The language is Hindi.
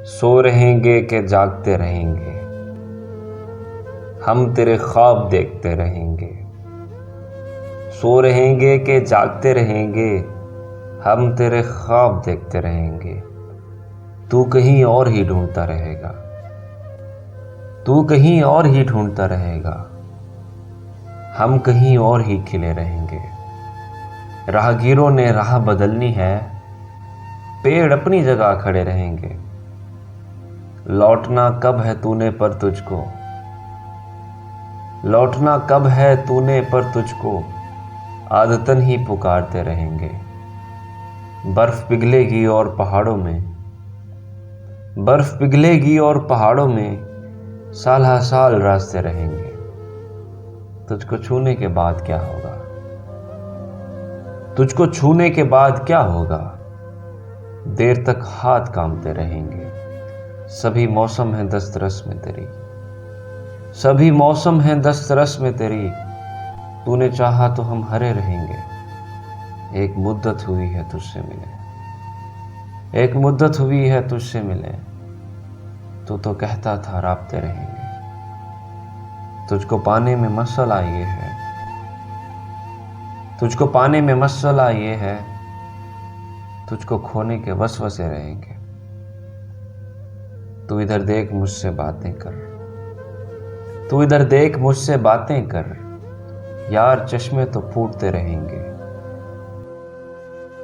सो रहेंगे कि जागते रहेंगे, हम तेरे ख्वाब देखते रहेंगे। सो रहेंगे कि जागते रहेंगे, हम तेरे ख्वाब देखते रहेंगे। तू कहीं और ही ढूंढता रहेगा, तू कहीं और ही ढूंढता रहेगा, हम कहीं और ही खिले रहेंगे। राहगीरों ने राह बदलनी है, पेड़ अपनी जगह खड़े रहेंगे। लौटना कब है तूने पर तुझको, लौटना कब है तूने पर तुझको, आदतन ही पुकारते रहेंगे। बर्फ पिघलेगी और पहाड़ों में, बर्फ पिघलेगी और पहाड़ों में साल हर साल रास्ते रहेंगे। तुझको छूने के बाद क्या होगा, तुझको छूने के बाद क्या होगा, देर तक हाथ कांपते रहेंगे। सभी मौसम है दस्तरस में तेरी, सभी मौसम है दस्तरस में तेरी, तूने चाहा तो हम हरे रहेंगे। एक मुद्दत हुई है तुझसे मिले, एक मुद्दत हुई है तुझसे मिले, तू तो कहता था राब्ते रहेंगे। तुझको पाने में मसला ये है, तुझको पाने में मसला ये है, तुझको खोने के वसवसे रहेंगे। तू इधर देख मुझसे बातें कर, तू इधर देख मुझसे बातें कर, यार चश्मे तो फूटते रहेंगे।